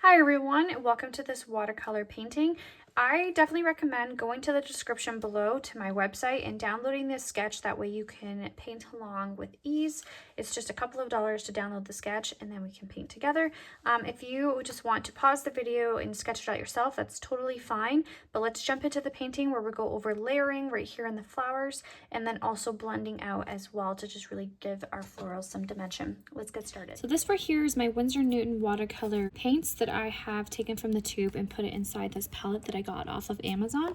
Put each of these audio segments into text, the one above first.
Hi everyone, welcome to this watercolor painting. I definitely recommend going to the description below to my website and downloading this sketch. That way you can paint along with ease. It's just a couple of dollars to download the sketch and then we can paint together. If you just want to pause the video and sketch it out yourself, that's totally fine. But let's jump into the painting where we go over layering right here in the flowers and then also blending out as well to just really give our florals some dimension. Let's get started. So this right here is my Winsor Newton watercolor paints that I have taken from the tube and put it inside this palette that I got off of Amazon.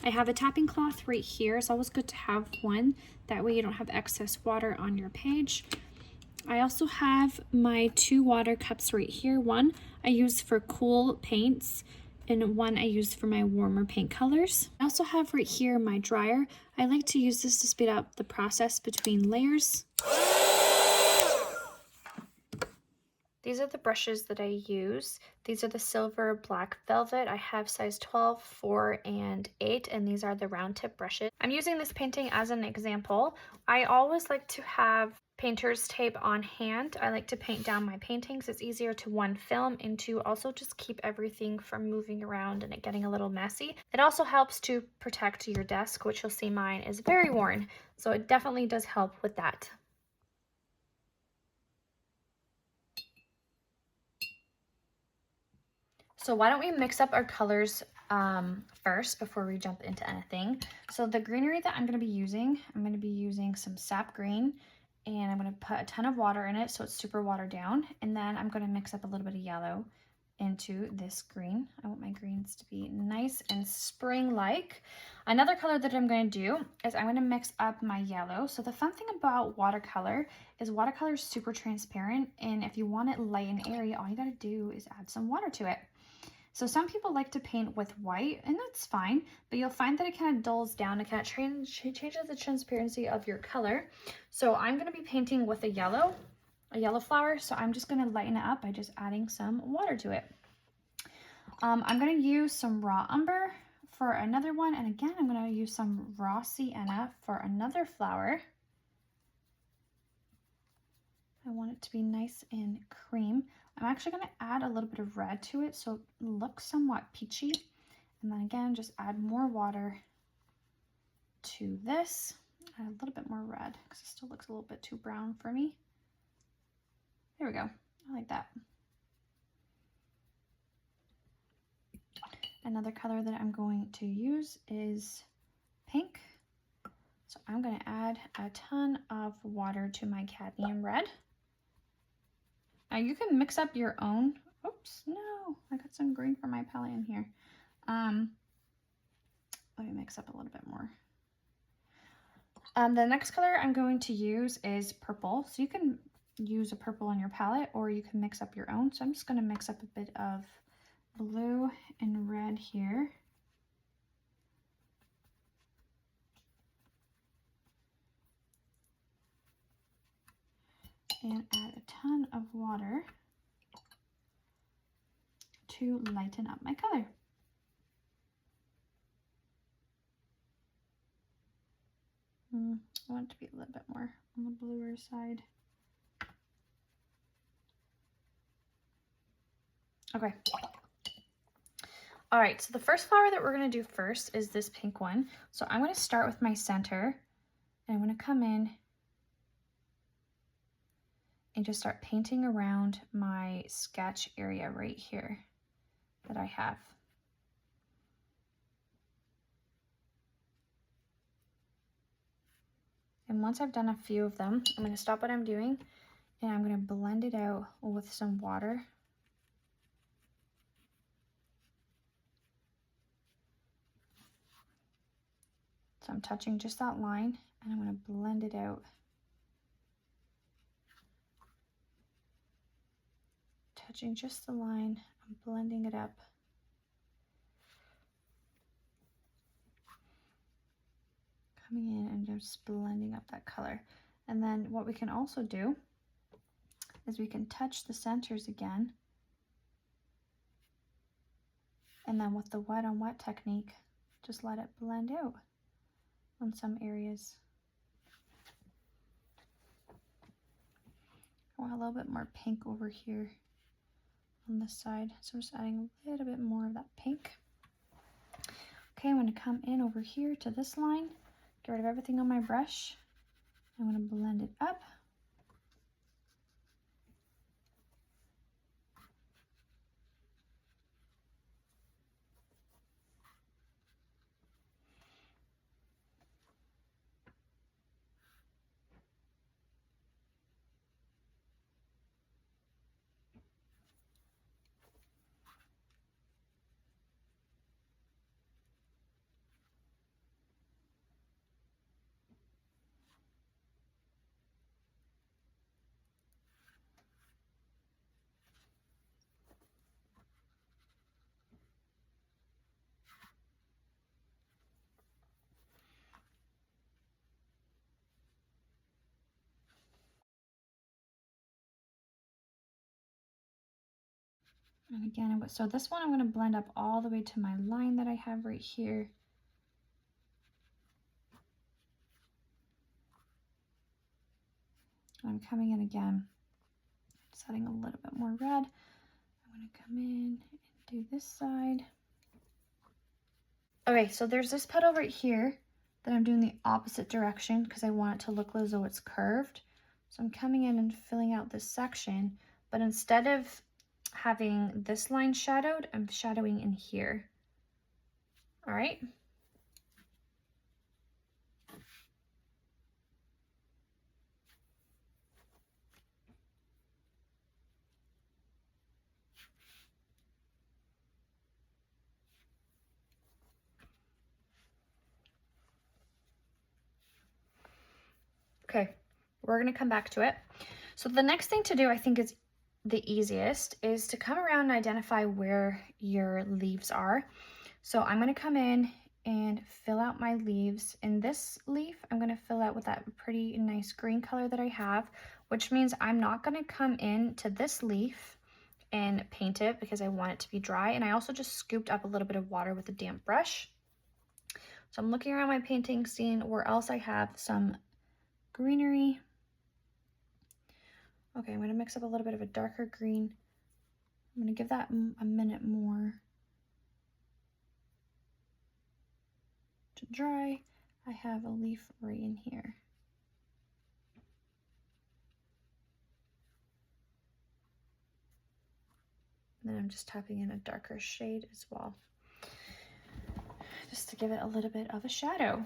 I have a tapping cloth right here. It's always good to have one. That way you don't have excess water on your page. I also have my two water cups right here. One I use for cool paints and one I use for my warmer paint colors. I also have right here my dryer. I like to use this to speed up the process between layers. These are the brushes that I use. These are the silver black velvet. I have size 12, 4, and 8, and these are the round tip brushes. I'm using this painting as an example. I always like to have painter's tape on hand. I like to paint down my paintings. It's easier to one, film, and to also just keep everything from moving around and it getting a little messy. It also helps to protect your desk, which you'll see mine is very worn, so it definitely does help with that. So why don't we mix up our colors first before we jump into anything. So the greenery that I'm going to be using some sap green, and I'm going to put a ton of water in it so it's super watered down. And then I'm going to mix up a little bit of yellow into this green. I want my greens to be nice and spring-like. Another color that I'm going to do is I'm going to mix up my yellow. So the fun thing about watercolor is watercolor is super transparent, and if you want it light and airy, all you got to do is add some water to it. So some people like to paint with white, and that's fine, but you'll find that it kind of dulls down. It kind of changes the transparency of your color. So I'm going to be painting with a yellow flower, so I'm just going to lighten it up by just adding some water to it. I'm going to use some raw umber for another one, and again, I'm going to use some raw sienna for another flower. I want it to be nice and cream. I'm actually going to add a little bit of red to it so it looks somewhat peachy. And then again, just add more water to this. Add a little bit more red because it still looks a little bit too brown for me. There we go. I like that. Another color that I'm going to use is pink. So I'm going to add a ton of water to my cadmium red. Now you can mix up your own. Oops, no, I got some green from my palette in here. Let me mix up a little bit more. The next color I'm going to use is purple. So you can use a purple on your palette or you can mix up your own. So I'm just going to mix up a bit of blue and red here. And add a ton of water to lighten up my color. I want it to be a little bit more on the bluer side. Okay. All right, so the first flower that we're going to do first is this pink one. So I'm going to start with my center, and I'm going to come in and just start painting around my sketch area right here that I have. And once I've done a few of them, I'm going to stop what I'm doing and I'm going to blend it out with some water. So I'm touching just that line and I'm going to blend it out. Touching just the line, I'm blending it up. Coming in and just blending up that color. And then what we can also do is we can touch the centers again. And then with the wet on wet technique, just let it blend out on some areas. I want a little bit more pink over here on this side. So I'm just adding a little bit more of that pink. Okay, I'm going to come in over here to this line, get rid of everything on my brush. I'm going to blend it up. And again, so this one I'm going to blend up all the way to my line that I have right here. I'm coming in again, just adding a little bit more red. I'm going to come in and do this side. Okay, so there's this petal right here that I'm doing the opposite direction because I want it to look as though it's curved. So I'm coming in and filling out this section, but instead of having this line shadowed, I'm shadowing in here. All right. Okay, we're gonna come back to it. So the next thing to do, I think is the easiest, is to come around and identify where your leaves are. So I'm gonna come in and fill out my leaves. In this leaf, I'm gonna fill out with that pretty nice green color that I have, which means I'm not gonna come in to this leaf and paint it because I want it to be dry. And I also just scooped up a little bit of water with a damp brush. So I'm looking around my painting, seeing where else I have some greenery. Okay, I'm gonna mix up a little bit of a darker green. I'm gonna give that a minute more to dry. I have a leaf right in here. And then I'm just tapping in a darker shade as well, just to give it a little bit of a shadow.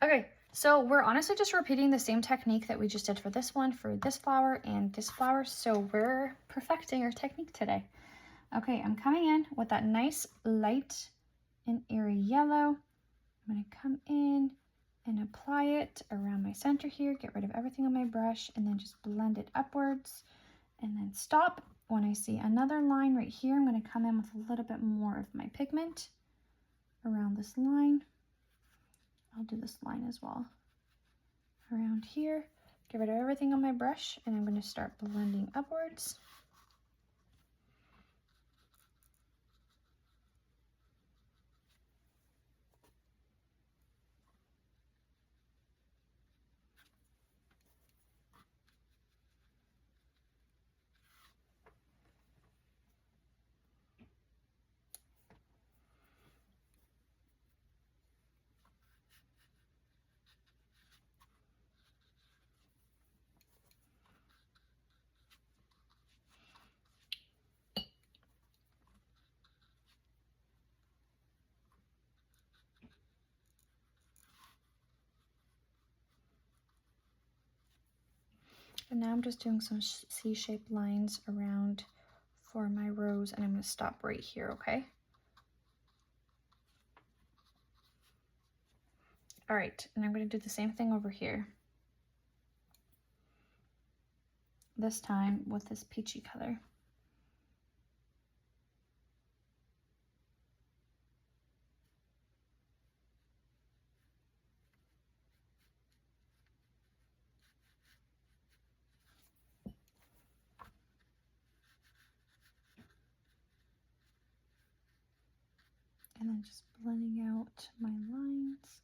Okay, so we're honestly just repeating the same technique that we just did for this one, for this flower and this flower. So we're perfecting our technique today. Okay, I'm coming in with that nice light and airy yellow. I'm gonna come in and apply it around my center here, get rid of everything on my brush, and then just blend it upwards and then stop. When I see another line right here, I'm gonna come in with a little bit more of my pigment around this line. I'll do this line as well. Around here, get rid of everything on my brush, and I'm gonna start blending upwards. And now I'm just doing some C-shaped lines around for my rose, and I'm going to stop right here, okay? All right, and I'm going to do the same thing over here. This time with this peachy color. And then just blending out my lines.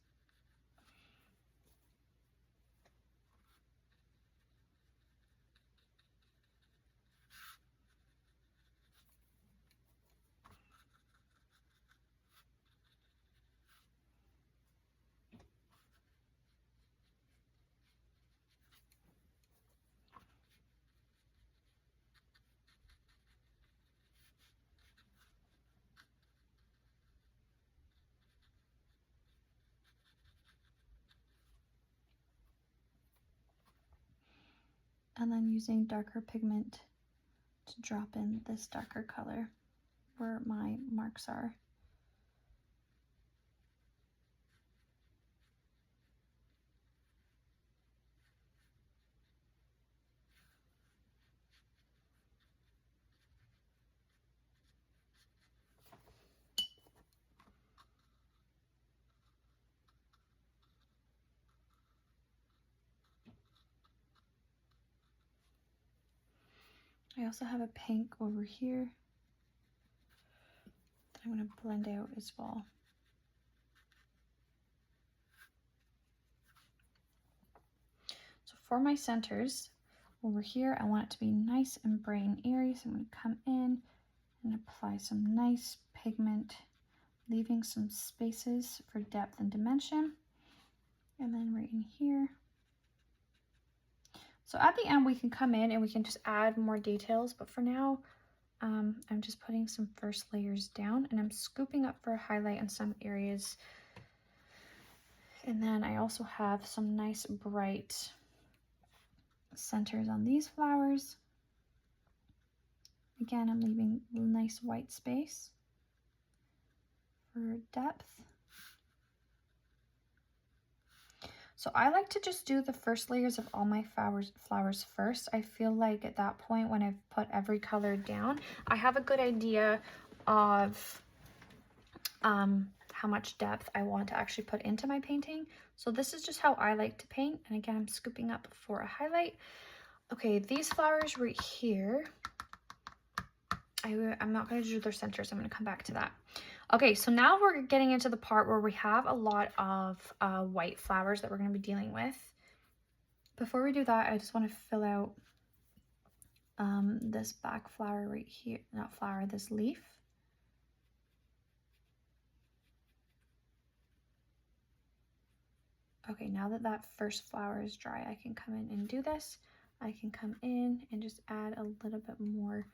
and then using darker pigment to drop in this darker color where my marks are. I also have a pink over here that I'm going to blend out as well. So for my centers, over here, I want it to be nice and bright and airy, so I'm going to come in and apply some nice pigment, leaving some spaces for depth and dimension. And then right in here. So at the end, we can come in and we can just add more details, but for now, I'm just putting some first layers down and I'm scooping up for a highlight in some areas. And then I also have some nice bright centers on these flowers. Again, I'm leaving a nice white space for depth. So I like to just do the first layers of all my flowers first. I feel like at that point when I've put every color down, I have a good idea of how much depth I want to actually put into my painting. So this is just how I like to paint. And again, I'm scooping up for a highlight. Okay, these flowers right here, I'm not going to do their centers. I'm going to come back to that. Okay, so now we're getting into the part where we have a lot of white flowers that we're going to be dealing with. Before we do that, I just want to fill out this back flower right here, not flower, this leaf. Okay, now that that first flower is dry, I can come in and do this. I can come in and just add a little bit more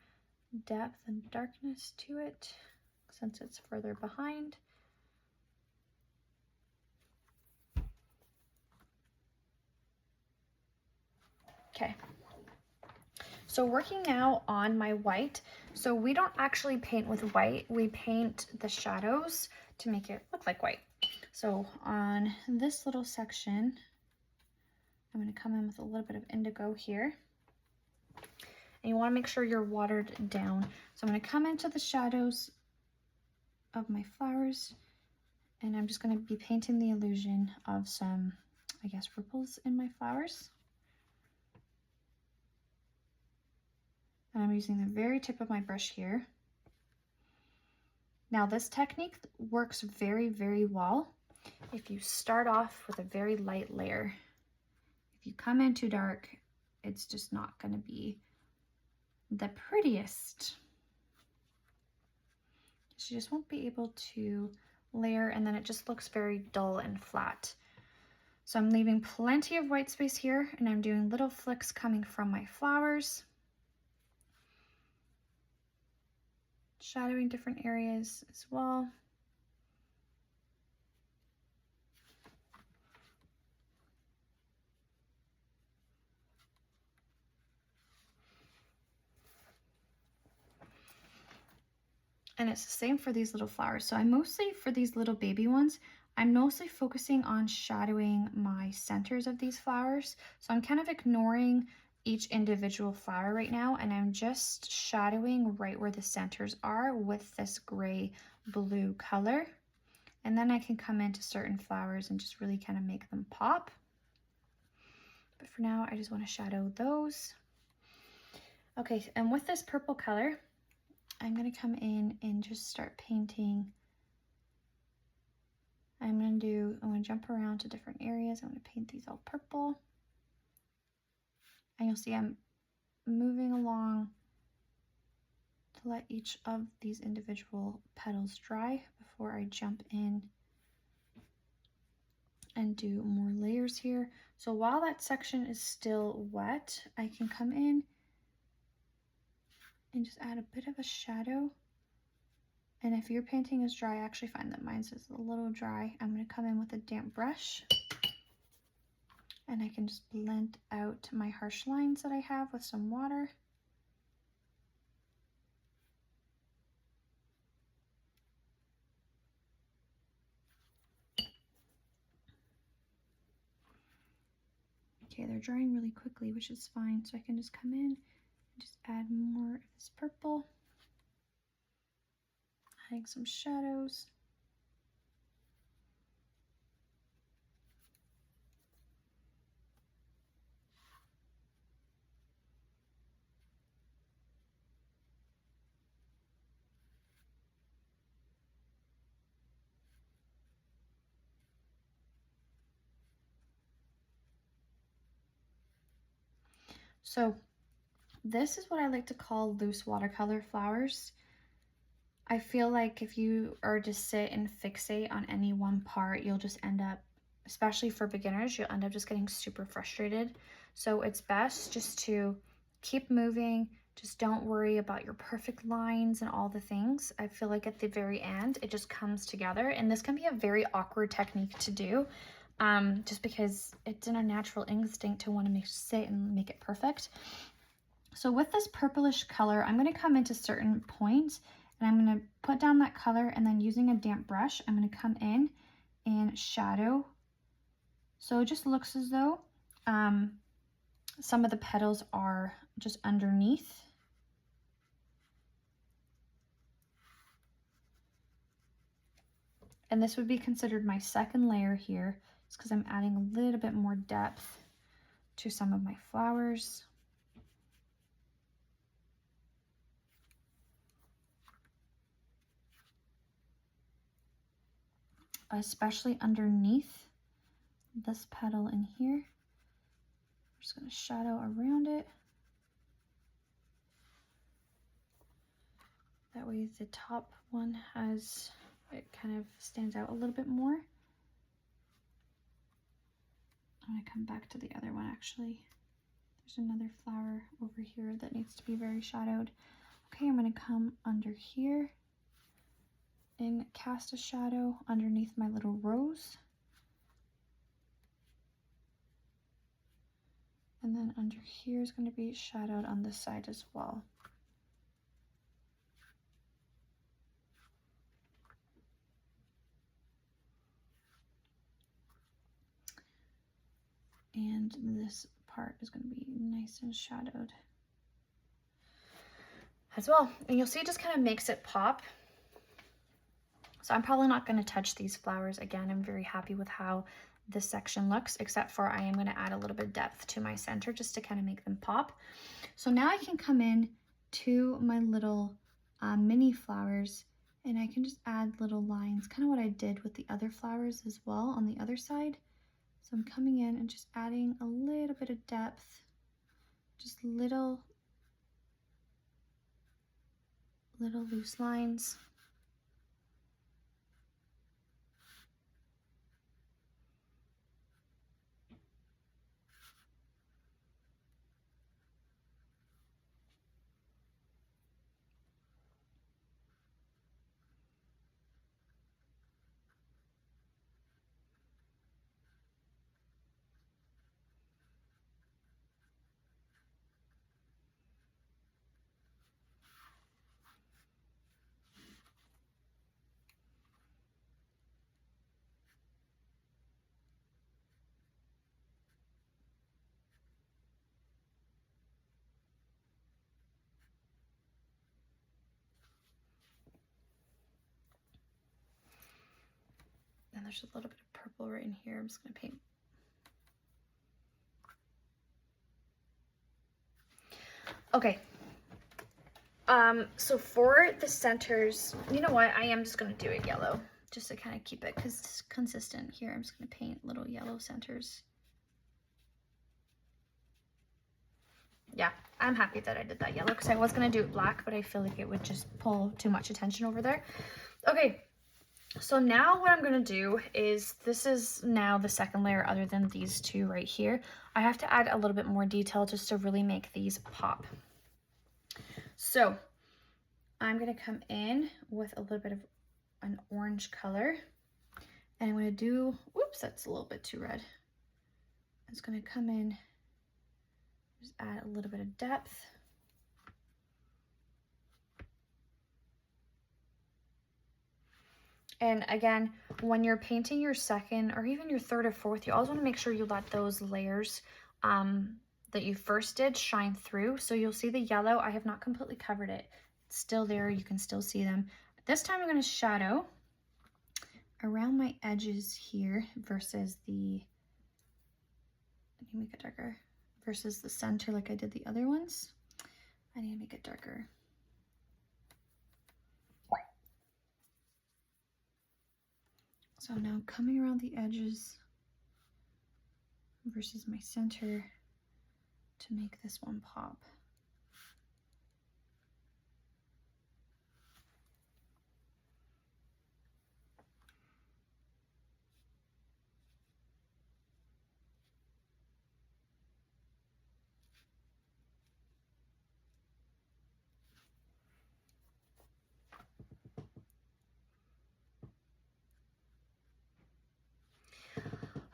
depth and darkness to it since it's further behind. Okay, so working now on my white. So we don't actually paint with white, we paint the shadows to make it look like white. So on this little section, I'm going to come in with a little bit of indigo here. And you want to make sure you're watered down. So I'm going to come into the shadows of my flowers, and I'm just going to be painting the illusion of some, I guess, ripples in my flowers. And I'm using the very tip of my brush here. Now this technique works very, very well if you start off with a very light layer. If you come in too dark, it's just not going to be the prettiest. You just won't be able to layer, and then it just looks very dull and flat. So I'm leaving plenty of white space here, and I'm doing little flicks coming from my flowers, shadowing different areas as well. And it's the same for these little flowers. So I'm mostly, for these little baby ones, I'm mostly focusing on shadowing my centers of these flowers. So I'm kind of ignoring each individual flower right now, and I'm just shadowing right where the centers are with this gray blue color. And then I can come into certain flowers and just really kind of make them pop. But for now, I just want to shadow those. Okay, and with this purple color, I'm going to come in and just start painting. I'm going to jump around to different areas. I'm going to paint these all purple. And you'll see I'm moving along to let each of these individual petals dry before I jump in and do more layers here. So while that section is still wet, I can come in and just add a bit of a shadow. And if your painting is dry, I actually find that mine's is a little dry. I'm going to come in with a damp brush And I can just blend out my harsh lines that I have with some water. Okay, they're drying really quickly, which is fine. So I can just come in and just add more of this purple. Adding some shadows. So this is what I like to call loose watercolor flowers. I feel like if you are to sit and fixate on any one part, you'll just end up, especially for beginners, you'll end up just getting super frustrated. So it's best just to keep moving. Just don't worry about your perfect lines and all the things. I feel like at the very end, it just comes together. And this can be a very awkward technique to do, just because it's in our natural instinct to want to sit and make it perfect. So with this purplish color, I'm going to come into certain points and I'm going to put down that color, and then using a damp brush, I'm going to come in and shadow. So it just looks as though some of the petals are just underneath. And this would be considered my second layer here. It's because I'm adding a little bit more depth to some of my flowers. Especially underneath this petal in here. I'm just going to shadow around it. That way the top one has, it kind of stands out a little bit more. I'm going to come back to the other one actually. There's another flower over here that needs to be very shadowed. Okay, I'm going to come under here and cast a shadow underneath my little rose. And then under here is going to be shadowed on this side as well. And this part is going to be nice and shadowed as well. And you'll see it just kind of makes it pop. So I'm probably not going to touch these flowers again. I'm very happy with how this section looks, except for I am going to add a little bit of depth to my center just to kind of make them pop. So now I can come in to my little mini flowers, and I can just add little lines, kind of what I did with the other flowers as well on the other side. So I'm coming in and just adding a little bit of depth, just little loose lines. And there's a little bit of purple right in here. I'm just going to paint. Okay. So for the centers, you know what? I am just going to do it yellow just to kind of keep it consistent here. I'm just going to paint little yellow centers. Yeah, I'm happy that I did that yellow because I was going to do it black, but I feel like it would just pull too much attention over there. Okay. So now what I'm going to do is, this is now the second layer other than these two right here. I have to add a little bit more detail just to really make these pop. So I'm going to come in with a little bit of an orange color, and I'm going to do, whoops, that's a little bit too red. just going to come in, just add a little bit of depth. And again, when you're painting your second or even your third or fourth, you always want to make sure you let those layers that you first did shine through. So you'll see the yellow. I have not completely covered it. It's still there. You can still see them. This time I'm going to shadow around my edges here versus the, I need to make it darker, versus the center like I did the other ones. I need to make it darker. So now coming around the edges versus my center to make this one pop.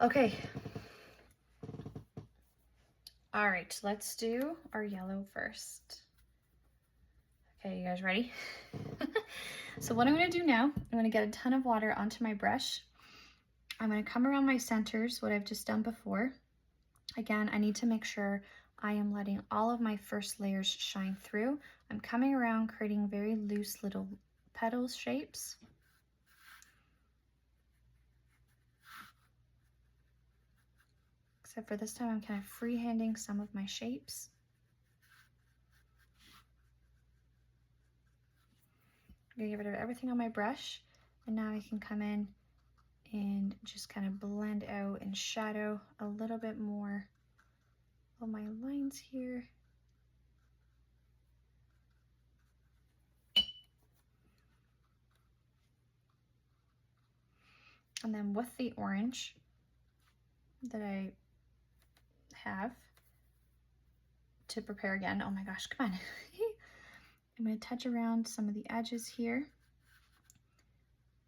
Okay. All right, let's do our yellow first. Okay, you guys ready? So what I'm gonna do now, I'm gonna get a ton of water onto my brush. I'm gonna come around my centers, what I've just done before. Again, I need to make sure I am letting all of my first layers shine through. I'm coming around, creating very loose little petals shapes. Except for this time, I'm kind of freehanding some of my shapes. I'm gonna get rid of everything on my brush, and now I can come in and just kind of blend out and shadow a little bit more of my lines here. And then with the orange that I have to prepare again, oh my gosh, come on. I'm going to touch around some of the edges here,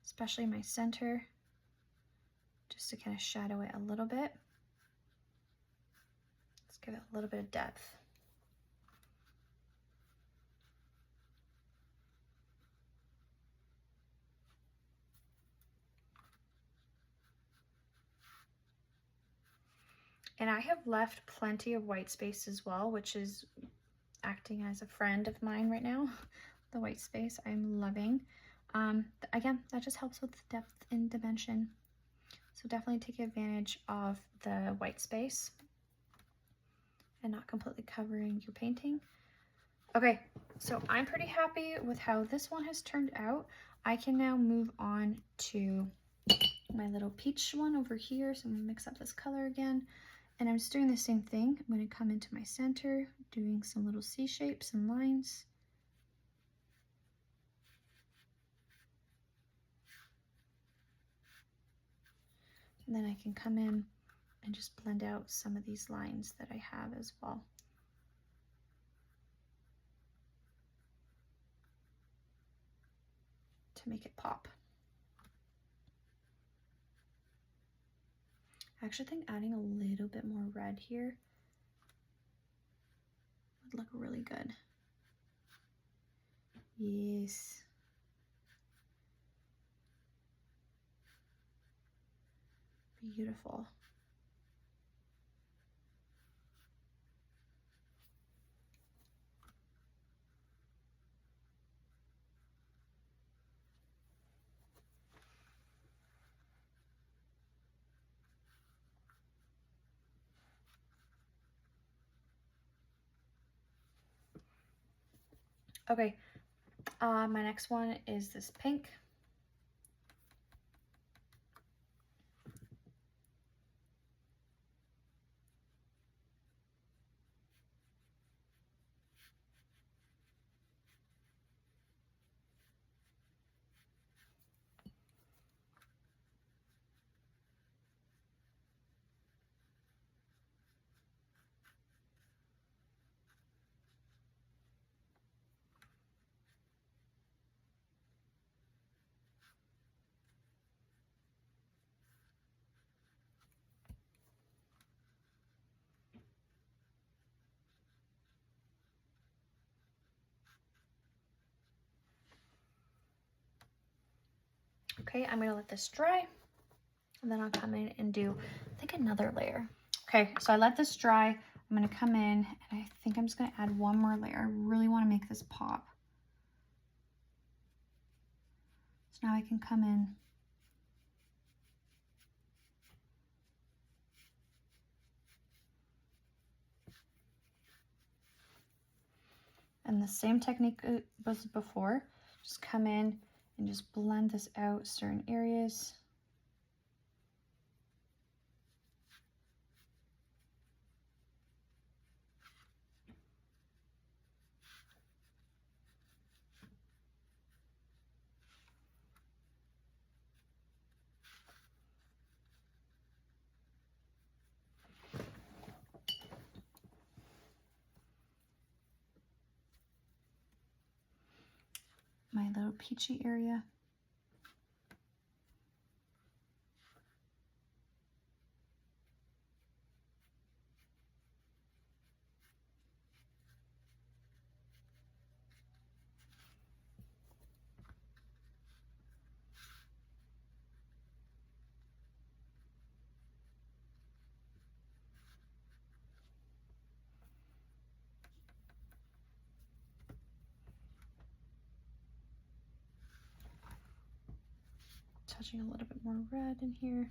especially my center, just to kind of shadow it a little bit. Let's give it a little bit of depth. And I have left plenty of white space as well, which is acting as a friend of mine right now. The white space I'm loving. Again, that just helps with depth and dimension. So definitely take advantage of the white space and not completely covering your painting. Okay, so I'm pretty happy with how this one has turned out. I can now move on to my little peach one over here. So I'm gonna mix up this color again. And I'm just doing the same thing. I'm gonna come into my center, doing some little C shapes and lines. And then I can come in and just blend out some of these lines that I have as well. To make it pop. I actually think adding a little bit more red here would look really good. Yes. Beautiful. Okay, my next one is this pink. Okay, I'm gonna let this dry, and then I'll come in and do, I think, another layer. Okay, so I let this dry. I'm gonna come in, and I think I'm just gonna add one more layer. I really wanna make this pop. So now I can come in and the same technique was before. Just come in and just blend this out certain areas. My little peachy area. Touching a little bit more red in here.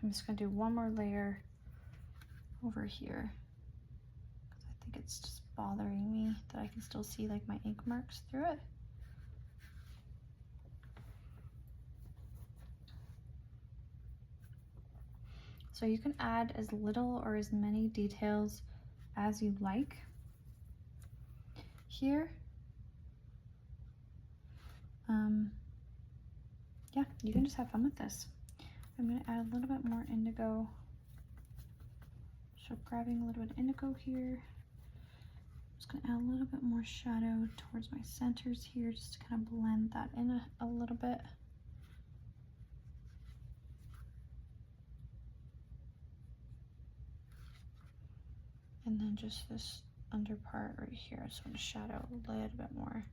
I'm just gonna do one more layer over here, because I think it's just bothering me that I can still see like my ink marks through it. So you can add as little or as many details as you like here. Yeah, you can just have fun with this. I'm gonna add a little bit more indigo. So grabbing a little bit of indigo here. I'm just gonna add a little bit more shadow towards my centers here, just to kind of blend that in a little bit. And then just this under part right here, I just want to shadow a little bit more.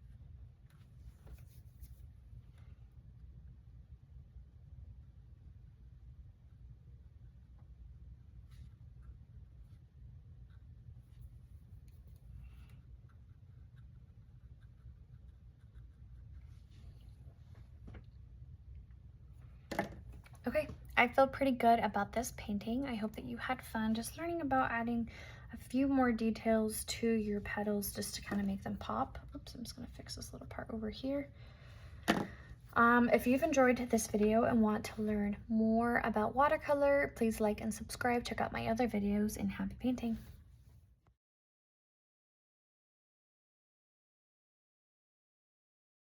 Okay, I feel pretty good about this painting. I hope that you had fun just learning about adding a few more details to your petals just to kind of make them pop. Oops, I'm just gonna fix this little part over here. If you've enjoyed this video and want to learn more about watercolor, please like and subscribe. Check out my other videos, and happy painting.